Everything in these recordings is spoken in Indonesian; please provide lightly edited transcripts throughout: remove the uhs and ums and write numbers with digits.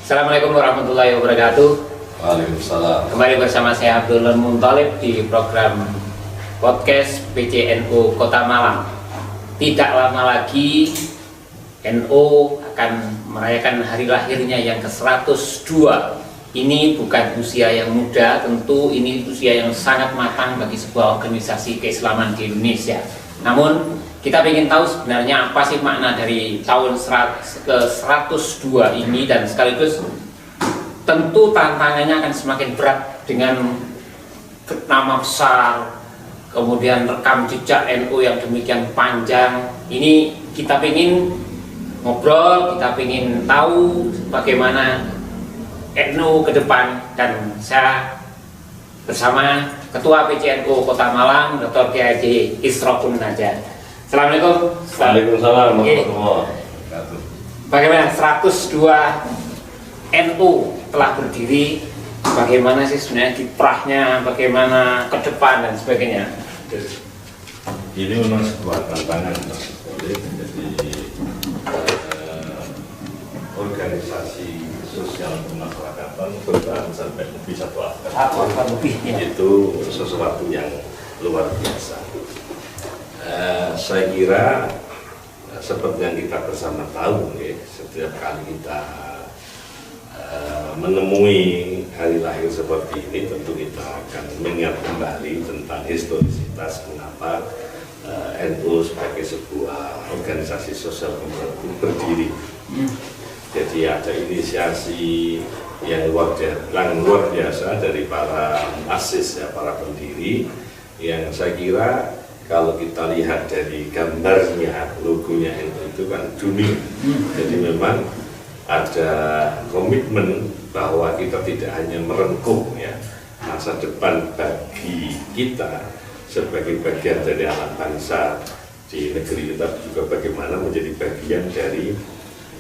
Assalamualaikum warahmatullahi wabarakatuh. Waalaikumsalam. Kembali bersama saya Abdul Muntalib di program podcast PCNU Kota Malang. Tidak lama lagi NU akan merayakan hari lahirnya yang ke-102. Ini bukan usia yang muda, tentu ini usia yang sangat matang bagi sebuah organisasi keislaman di Indonesia. Namun kita ingin tahu sebenarnya apa sih makna dari tahun ke-102 ini, dan sekaligus tentu tantangannya akan semakin berat dengan nama besar, kemudian rekam jejak NU yang demikian panjang. Ini kita ingin ngobrol, kita ingin tahu bagaimana NU ke depan, dan saya bersama Ketua PCNU Kota Malang, Dr. Kiai Isrofun Naja. Assalamualaikum. Waalaikumsalam warahmatullahi wabarakatuh. Bagaimana 102 NU telah berdiri, bagaimana sih sebenarnya kiprahnya, bagaimana ke depan dan sebagainya? Ini memang sebuah tantangan, jadi organisasi sosial kemasyarakatan bertahan sampai lebih 1 abad itu sesuatu yang luar biasa. Saya kira seperti yang kita bersama tahu, setiap kali kita menemui hari lahir seperti ini, tentu kita akan mengingat kembali tentang historisitas mengapa NU sebagai sebuah organisasi sosial berdiri. Jadi ada inisiasi yang luar biasa dari para muassis, para pendiri, yang saya kira kalau kita lihat dari gambarnya, logonya itu kan dunia. Jadi memang ada komitmen bahwa kita tidak hanya merengkuh masa depan bagi kita sebagai bagian dari anak bangsa di negeri, tapi juga bagaimana menjadi bagian dari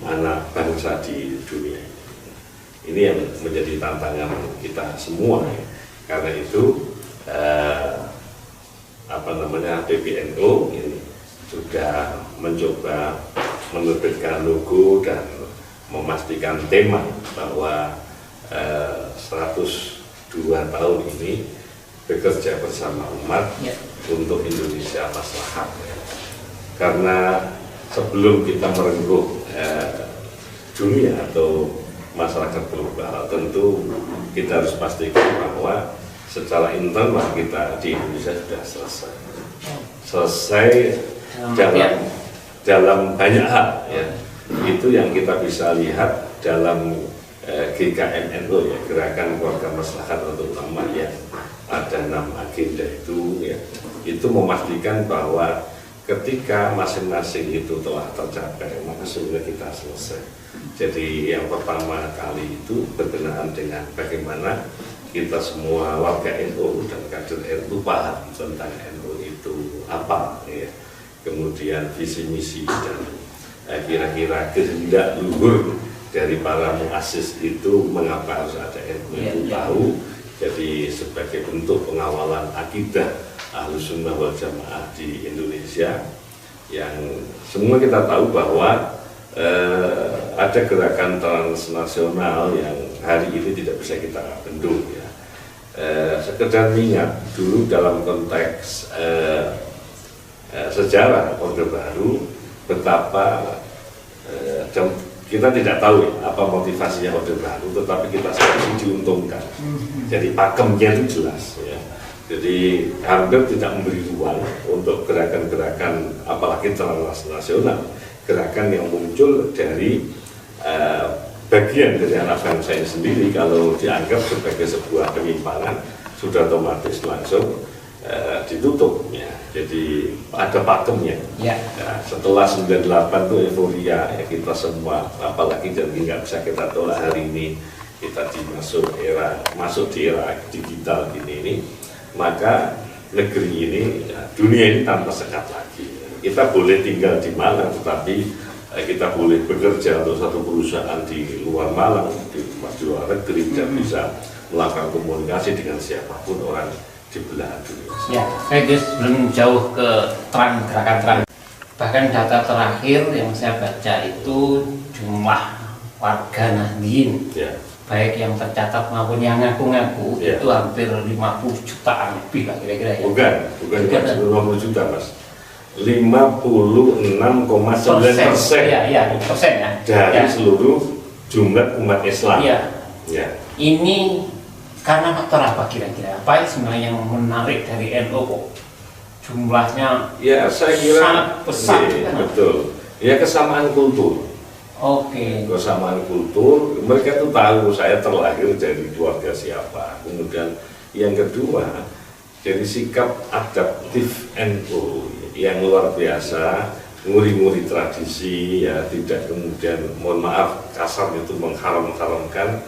anak bangsa di dunia. Ini yang menjadi tantangan kita semua. Karena itu PBNU ini sudah mencoba menerbitkan logo dan memastikan tema bahwa 102 tahun ini bekerja bersama umat untuk Indonesia maslahat. Karena sebelum kita merengkuh dunia atau masyarakat global, tentu kita harus pastikan bahwa secara internal kita di Indonesia sudah selesai dalam banyak hal. Itu yang kita bisa lihat dalam GKMNU, Gerakan Keluarga Maslahat untuk Ulama, yang ada 6 agenda itu memastikan bahwa ketika masing-masing itu telah tercapai, maka sudah kita selesai. Jadi yang pertama kali itu berkenaan dengan bagaimana kita semua warga NU dan kader NU paham tentang NU itu apa, kemudian visi misi dan kira-kira kehendak luhur dari para muassis itu mengapa harus ada NU itu tahu. Jadi sebagai bentuk pengawalan akidah Ahlussunnah wal Jamaah di Indonesia, yang semua kita tahu bahwa ada gerakan transnasional yang hari ini tidak bisa kita bendung. Sekedar ingat dulu dalam konteks sejarah Orde Baru, betapa kita tidak tahu apa motivasinya Orde Baru, tetapi kita selalu diuntungkan. Jadi pakemnya itu jelas. Jadi hampir tidak memberi ruang untuk gerakan-gerakan apalagi transnasional, gerakan yang muncul dari bagian dari anak bangsa ini sendiri. Kalau dianggap sebagai sebuah penyimpangan, sudah otomatis langsung ditutup. Jadi ada pakemnya. Setelah 98 itu euforia kita semua, apalagi dan nggak bisa kita tolak hari ini kita masuk di era digital ini, maka negeri ini, dunia ini tanpa sekat lagi. Kita boleh tinggal di Malang, tetapi kita boleh bekerja untuk satu perusahaan di luar Malang, di luar negeri, dan bisa melakukan komunikasi dengan siapapun orang di belahan dunia. Saya belum jauh ke gerakan terang. Bahkan data terakhir yang saya baca itu jumlah warga Nahdien, Ya. baik yang tercatat maupun yang ngaku-ngaku, Ya. itu hampir 50 jutaan lebih lah kira-kira ya. Bukan Bukan. 50 juta Mas. 56,9% Iya, persen ya. dari Ya. seluruh jumlah umat Islam. Iya. Ya. Ini karena faktor apa kira-kira? Apa sebenarnya yang menarik dari NU kok jumlahnya Ya, saya kira sangat besar? iya, Kan? betul. Ya, kesamaan kultur. Oke. Kesamaan kultur, mereka tuh tahu saya terlahir dari keluarga siapa. Kemudian yang kedua, jadi sikap adaptif NU yang luar biasa, nguri-nguri tradisi, ya tidak kemudian, mohon maaf kasar itu mengharam-haramkan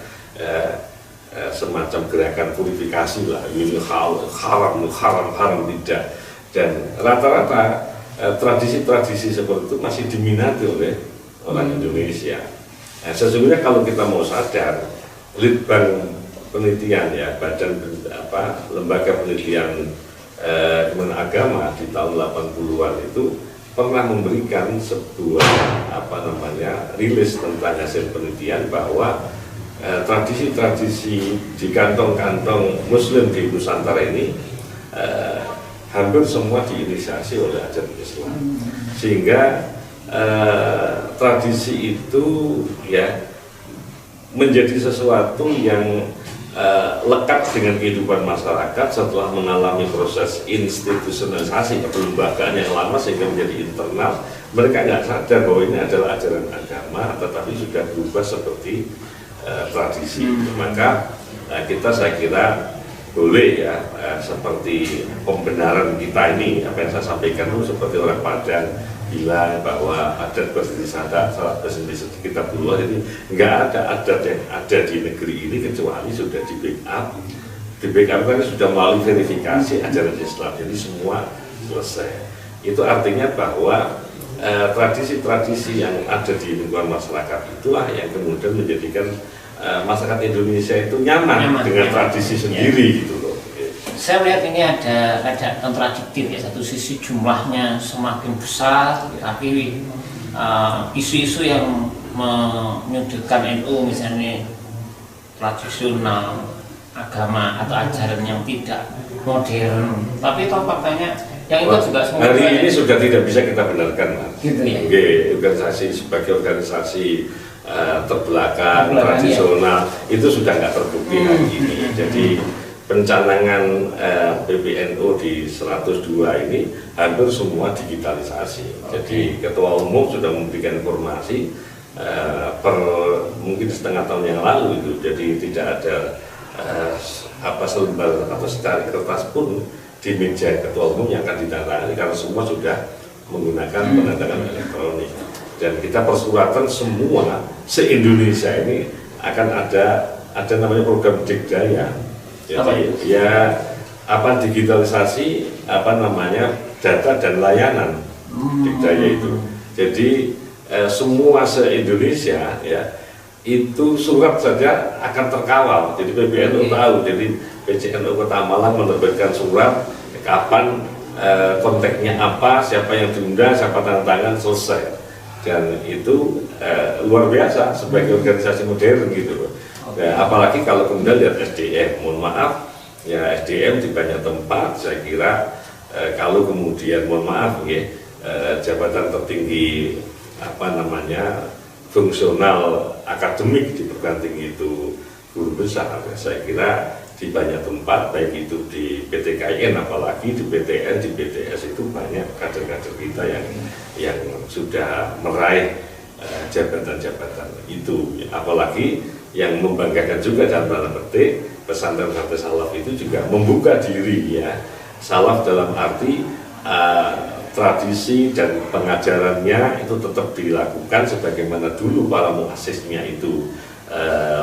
semacam gerakan purifikasi lah, ini haram tidak. Dan rata-rata tradisi-tradisi seperti itu masih diminati oleh orang Indonesia. Nah, sesungguhnya kalau kita mau sadar, Litbang penelitian ya, lembaga penelitian agama di tahun 80-an itu pernah memberikan sebuah rilis tentang hasil penelitian bahwa tradisi-tradisi di kantong-kantong Muslim di Nusantara ini hampir semua diinisiasi oleh ajaran Islam, sehingga tradisi itu ya menjadi sesuatu yang lekat dengan kehidupan masyarakat setelah mengalami proses institusionalisasi kelembagaan yang lama sehingga menjadi internal. Mereka nggak sadar bahwa ini adalah ajaran agama, tetapi sudah berubah seperti tradisi. Maka saya kira boleh ya, seperti pembenaran kita ini, apa yang saya sampaikan itu seperti orang Padang bilang bahwa adat bersenjata salah bersenjata kita dulu, jadi nggak ada adat yang ada di negeri ini kecuali sudah di backup kan sudah melalui verifikasi ajaran Islam, jadi semua selesai. Itu artinya bahwa tradisi-tradisi yang ada di lingkungan masyarakat itulah yang kemudian menjadikan masyarakat Indonesia itu nyaman dengan tradisi sendiri gitu loh. Saya melihat ini ada kontradiktif ya, satu sisi jumlahnya semakin besar, tapi isu-isu yang menyudutkan NU misalnya tradisional, agama atau ajaran yang tidak modern, tapi toh faktanya yang itu juga semua hari ini sudah tidak bisa kita benarkan, Mas. Gitu ya. Organisasi sebagai organisasi terbelakang tradisional itu sudah nggak terbukti hari ini. Jadi pencanangan PBNU di 102 ini hampir semua digitalisasi. Jadi ketua umum sudah memberikan informasi per mungkin setengah tahun yang lalu itu. Jadi tidak ada selembar atau secari kertas pun di meja ketua umum yang akan ditandangani karena semua sudah menggunakan penandatangan elektronik. Dan kita persuratan semua se-Indonesia ini akan ada namanya program Dikdaya. Jadi digitalisasi data dan layanan Dikdaya itu. Jadi semua se-Indonesia ya itu surat saja akan terkawal. Jadi PBNU tahu. Jadi PCNU Kota Malang menerbitkan surat kapan konteksnya apa, siapa yang diundang, siapa tanda tangan, selesai. Dan itu luar biasa sebagai organisasi modern gitu loh. Ya, apalagi kalau kemudian lihat SDM, mohon maaf ya, SDM di banyak tempat saya kira kalau kemudian mohon maaf ya, jabatan tertinggi fungsional akademik di perguruan tinggi itu guru besar, saya kira di banyak tempat baik itu di PTKIN apalagi di PTN, di BTS itu banyak kader-kader kita yang sudah meraih jabatan-jabatan itu, apalagi yang membanggakan juga dalam tanda petik pesantren-pesantren salaf itu juga membuka diri ya, salaf dalam arti tradisi dan pengajarannya itu tetap dilakukan sebagaimana dulu para muasisnya itu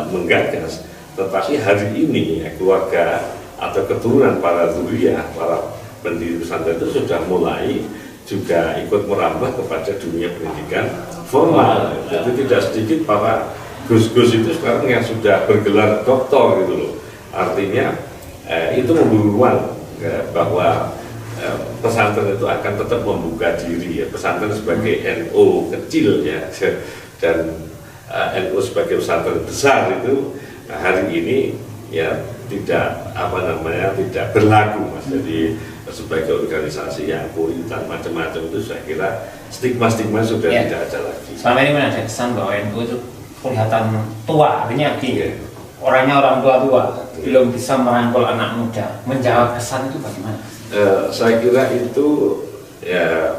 menggagas, tetapi hari ini ya, keluarga atau keturunan para zuriyah, para pendiri pesantren itu sudah mulai juga ikut merambah kepada dunia pendidikan formal. Jadi tidak sedikit para gus-gus itu sekarang yang sudah bergelar doktor gitu loh. Artinya itu memberi ruang bahwa pesantren itu akan tetap membuka diri ya, pesantren sebagai NU kecil ya, dan NU sebagai pesantren besar itu hari ini ya tidak tidak berlaku Mas. Jadi sebagai organisasi yang kuritan macam-macam itu saya kira stigma-stigma sudah tidak ada lagi. Selama ini ada kesan bahwa NU itu kelihatan tua, artinya orangnya orang tua-tua, belum bisa merangkul anak muda. Menjawab kesan itu bagaimana? Saya kira itu ya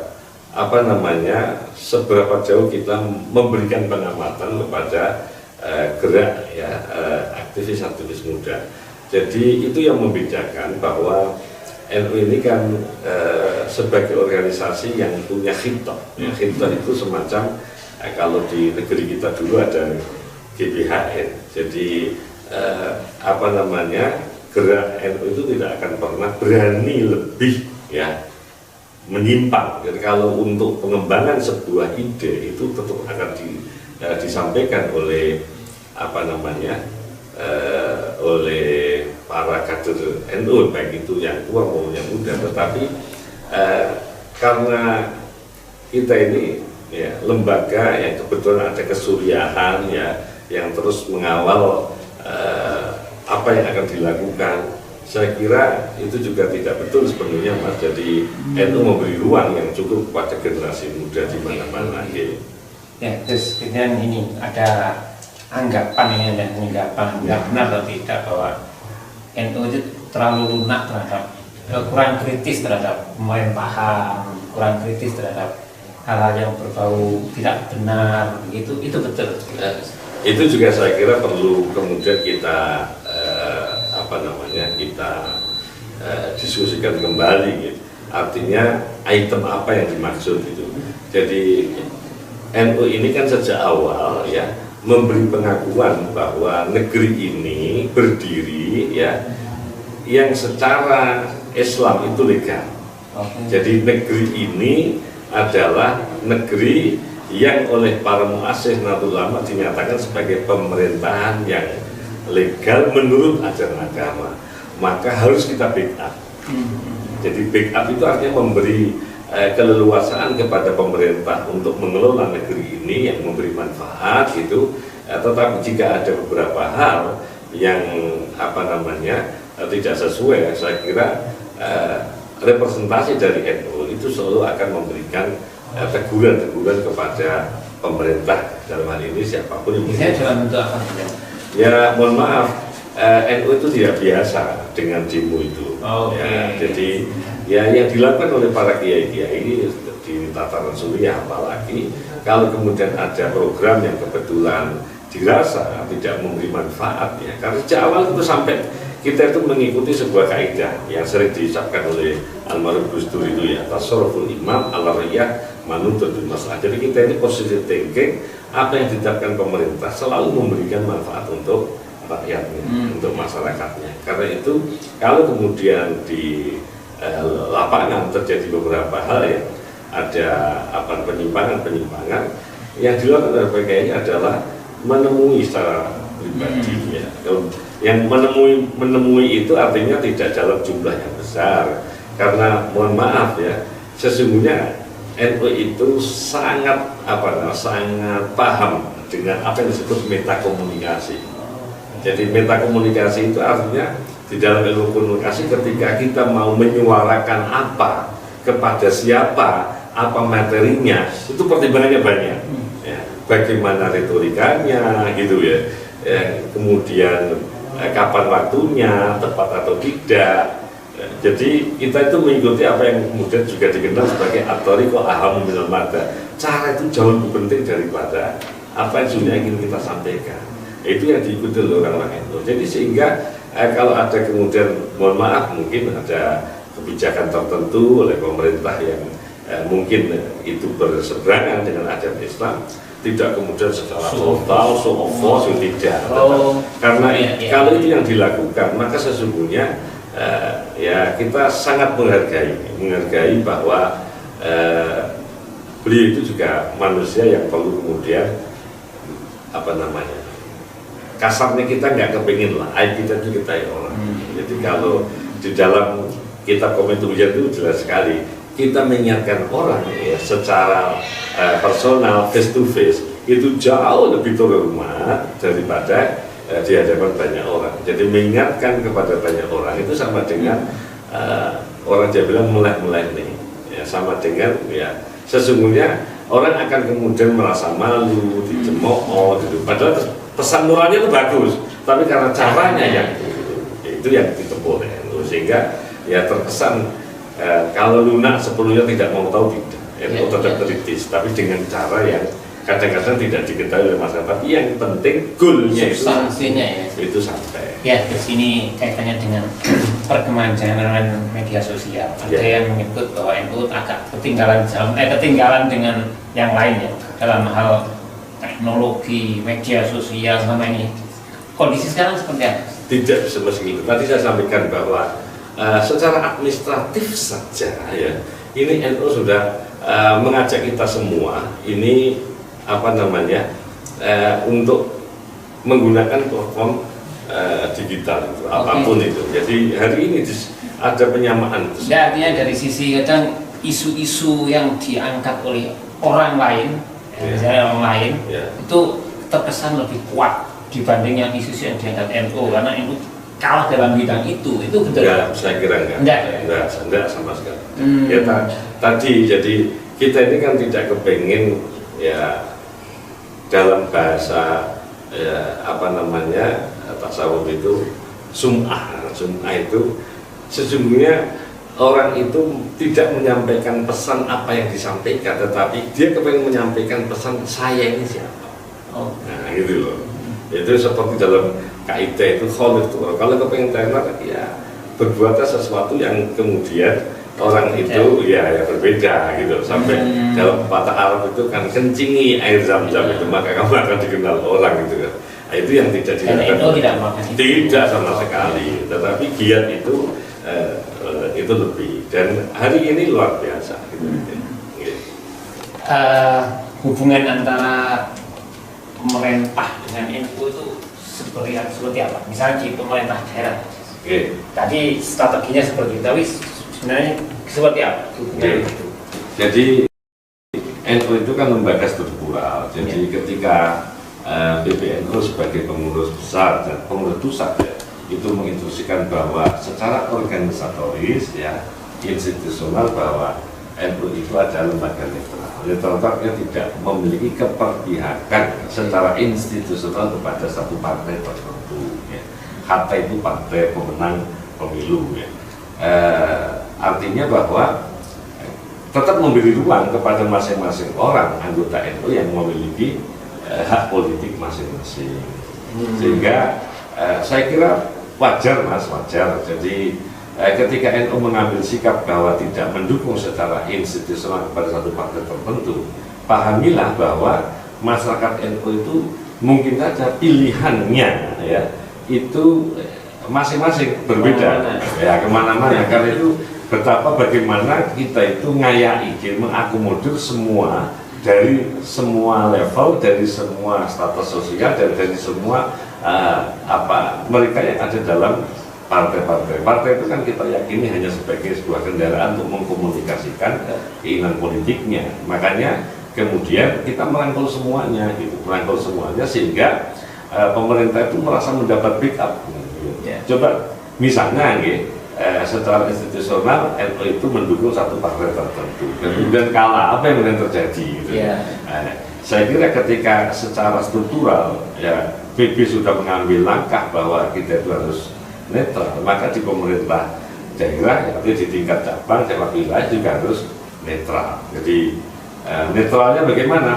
seberapa jauh kita memberikan pengamatan kepada gerak ya aktivis-aktivis muda. Jadi itu yang membedakan bahwa NU ini kan sebagai organisasi yang punya khitah. Ya, khitah itu semacam kalau di negeri kita dulu ada GBHN. Jadi gerak NU itu tidak akan pernah berani lebih ya menyimpang. Jadi kalau untuk pengembangan sebuah ide itu tetap akan disampaikan oleh oleh para kader NU, baik itu yang tua maupun yang muda. Tetapi karena kita ini ya lembaga yang kebetulan ada kesuriahan ya yang terus mengawal apa yang akan dilakukan, saya kira itu juga tidak betul sepenuhnya Mas. Jadi NU memberi ruang yang cukup kepada generasi muda di mana-mana. Ya, terus kemudian ini ada anggapan nggak benar atau tidak bahwa NU itu terlalu lunak terhadap kurang kritis terhadap pemerintahan, kurang kritis terhadap hal-hal yang berbau tidak benar, itu betul. Itu juga saya kira perlu kemudian kita diskusikan kembali gitu. Artinya item apa yang dimaksud itu. Jadi NU ini kan sejak awal ya memberi pengakuan bahwa negeri ini berdiri ya yang secara Islam itu legal. Jadi negeri ini adalah negeri yang oleh para muassis Nahdlatul Ulama dinyatakan sebagai pemerintahan yang legal menurut ajaran agama. Maka harus kita backup. Jadi backup itu artinya memberi keleluasaan kepada pemerintah untuk mengelola negeri ini yang memberi manfaat gitu. Tetapi jika ada beberapa hal yang tidak sesuai, saya kira representasi dari NU itu selalu akan memberikan teguran-teguran kepada pemerintah dalam hal ini siapapun yang ya mohon maaf, NU itu tidak biasa dengan demo itu. Ya, jadi ya yang dilakukan oleh para kiai-kiai ini di tataran suriah, apalagi kalau kemudian ada program yang kebetulan dirasa tidak memberi manfaat ya, karena sejak awal itu sampai kita itu mengikuti sebuah kaidah yang sering diucapkan oleh almarhum Gus Dur itu ya, tasarruful imam ala rakyat manutul masalah. Jadi kita ini positive thinking, apa yang ditetapkan pemerintah selalu memberikan manfaat untuk rakyatnya, untuk masyarakatnya. Karena itu kalau kemudian di lapangan terjadi beberapa hal yang ada penyimpangan yang dilakukan oleh PKI adalah menemui secara pribadi ya. Yang menemui itu artinya tidak dalam jumlah yang besar, karena mohon maaf ya, sesungguhnya NU itu sangat paham dengan apa yang disebut metakomunikasi. Jadi metakomunikasi itu artinya di dalam ilmu komunikasi ketika kita mau menyuarakan apa kepada siapa, apa materinya, itu pertimbangannya banyak ya. Bagaimana retorikanya gitu ya, kemudian kapan waktunya, tepat atau tidak. Jadi kita itu mengikuti apa yang kemudian juga dikenal sebagai at-thariqah ahammu minal madda. Cara itu jauh lebih penting daripada apa yang sebenarnya ingin kita sampaikan. Itu yang diikuti oleh orang-orang itu. Jadi sehingga kalau ada kemudian, mohon maaf, mungkin ada kebijakan tertentu oleh pemerintah yang mungkin itu berseberangan dengan ajaran Islam, tidak kemudian secara total, so of force, tidak. Karena kalau itu yang dilakukan, maka sesungguhnya ya kita sangat menghargai bahwa beliau itu juga manusia yang perlu kemudian kasarnya kita nggak kepingin lah aib kita itu kita orang. Jadi kalau di dalam kitab Komentar itu jelas sekali kita mengingatkan orang ya, secara personal face to face itu jauh lebih terhormat daripada di hadapan banyak orang. Jadi mengingatkan kepada banyak orang itu sama dengan orang Jawa bilang meleh-meleh nih, ya, sama dengan ya sesungguhnya orang akan kemudian merasa malu, dicemooh, gitu. Padahal pesan moralnya itu bagus, tapi karena caranya yang itu yang ditempuh sehingga ya terkesan kalau lunak sepenuhnya tidak mau tahu tidak, tetap kritis, tapi dengan cara yang kadang-kadang tidak diketahui oleh masyarakat, tapi yang penting goalnya itu sampai. Ya, di sini kaitannya dengan perkembangan zaman media sosial. Ada yang menyebut bahwa NU agak ketinggalan dengan yang lain ya dalam hal teknologi media sosial sama ini. Kondisi sekarang seperti apa? Tidak seperti itu. Tadi saya sampaikan bahwa secara administratif saja ya, ini NU sudah mengajak kita semua ini untuk menggunakan platform digital itu, apapun itu. Jadi hari ini ada penyamaan. Ya, artinya dari sisi kadang isu-isu yang diangkat oleh orang lain, misalnya orang lain, itu terkesan lebih kuat dibanding yang isu-isu yang diangkat NU, karena NU kalah dalam bidang itu betul? Enggak, saya kira enggak sama sekali. Ya tadi jadi kita ini kan tidak kepengen ya dalam bahasa tasawuf itu sum'ah itu sesungguhnya orang itu tidak menyampaikan pesan apa yang disampaikan, tetapi dia kepengen menyampaikan pesan saya ini siapa. Nah gitu loh. Itu seperti dalam kaidah itu kholif tuh. Kalau kepengen tenar ya berbuatlah sesuatu yang kemudian orang itu ya berbeda gitu. Sampai dalam pepatah Arab itu kan kencingi air zam-zam itu maka kamu akan dikenal orang gitu kan. Nah, itu yang tidak dilakukan. Tidak sama sekali. Tetapi giat itu lebih, dan hari ini luar biasa gitu. Hubungan antara pemerintah dengan NU itu seperti apa? Misalnya di pemerintah daerah. Tadi strateginya seperti itu, tapi sebenarnya seperti apa hubungan itu? Jadi NU itu kan lembaga struktural. Jadi ketika PBNU sebagai pengurus besar dan pengurus pusat itu menginstruksikan bahwa secara organisatoris ya institusional bahwa NU itu adalah lembaga netral. Netral-netral tidak memiliki keperpihakan secara institusional kepada satu partai tertentu. Ya. Hatta itu partai pemenang pemilu. Ya. Artinya bahwa tetap memberi ruang kepada masing-masing orang anggota NU yang memiliki hak politik masing-masing. Sehingga saya kira wajar. Jadi ketika NU mengambil sikap bahwa tidak mendukung secara institusional kepada satu partai tertentu, pahamilah bahwa masyarakat NU itu mungkin saja pilihannya ya itu masing-masing berbeda ya kemana-mana. Karena itu betapa bagaimana kita itu ngayai, mengakomodir semua dari semua level, dari semua status sosial, dan dari semua mereka yang ada dalam partai-partai. Partai itu kan kita yakini hanya sebagai sebuah kendaraan untuk mengkomunikasikan keinginan politiknya. Makanya kemudian kita merangkul semuanya, sehingga pemerintah itu merasa mendapat backup. Coba misalnya, secara institusional NU itu mendukung satu partai tertentu, dan kemudian kalah, apa yang kemudian terjadi? Saya kira ketika secara struktural ya PB sudah mengambil langkah bahwa kita itu harus netral, maka di pemerintah daerah, ya, di tingkat cabang, daerah wilayah juga harus netral. Jadi netralnya bagaimana?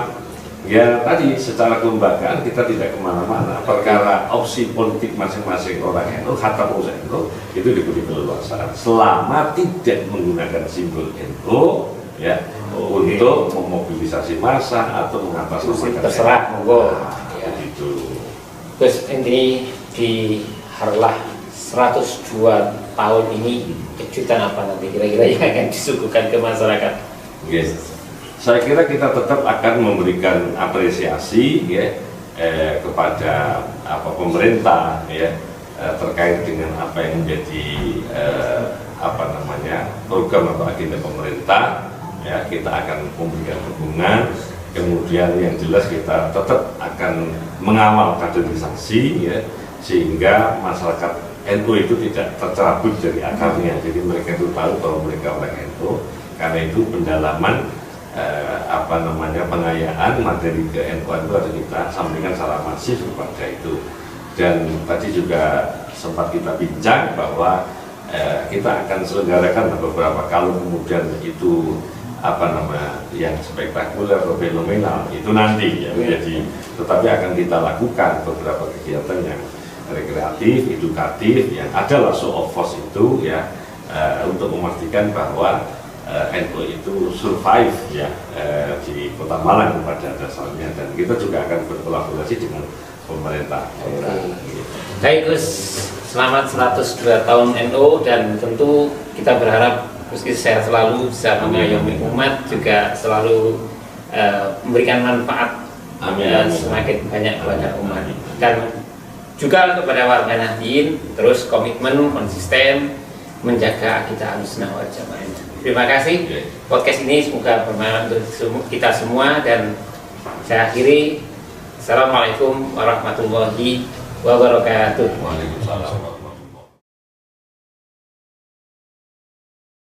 Ya tadi secara kelembagaan kita tidak kemana-mana. Perkara opsi politik masing-masing orang NU, kata pengusaha NU itu diberi keleluasaan selama tidak menggunakan simbol NU ya untuk memobilisasi massa atau mengatasnamakan. Terserah, monggo. Begitu. Terus ini di Harlah 102 tahun ini kejutan apa nanti kira-kira yang akan disuguhkan ke masyarakat? Yes. Saya kira kita tetap akan memberikan apresiasi ya kepada pemerintah ya terkait dengan apa yang menjadi program atau agenda pemerintah ya. Kita akan memberikan dukungan Kemudian yang jelas kita tetap akan mengawal kaderisasi ya, sehingga masyarakat NU itu tidak tercerabut dari akarnya. Jadi mereka itu tahu bahwa mereka orang NU. Karena itu pendalaman pengayaan materi ke NU itu harus kita sampaikan secara masif kepada itu. Dan tadi juga sempat kita bincang bahwa kita akan selenggarakan beberapa kalau kemudian itu yang spektakuler atau fenomenal itu nanti ya, jadi tetapi akan kita lakukan beberapa kegiatan yang rekreatif, edukatif, yang adalah show of force itu ya, untuk memastikan bahwa NU itu survive ya di Kota Malang pada dasarnya, dan kita juga akan berkolaborasi dengan pemerintah daerah. Baik Gus, selamat 102 tahun NU, dan tentu kita berharap Gus sehat selalu, bisa mengayomi umat, juga selalu memberikan manfaat semakin banyak kepada umat, dan juga kepada warga Nahdien terus komitmen konsisten menjaga akidah Ahlussunnah wal Jamaah. Terima kasih. Podcast ini semoga bermanfaat untuk kita semua, dan saya akhiri. Assalamualaikum warahmatullahi wabarakatuh. Waalaikumsalam.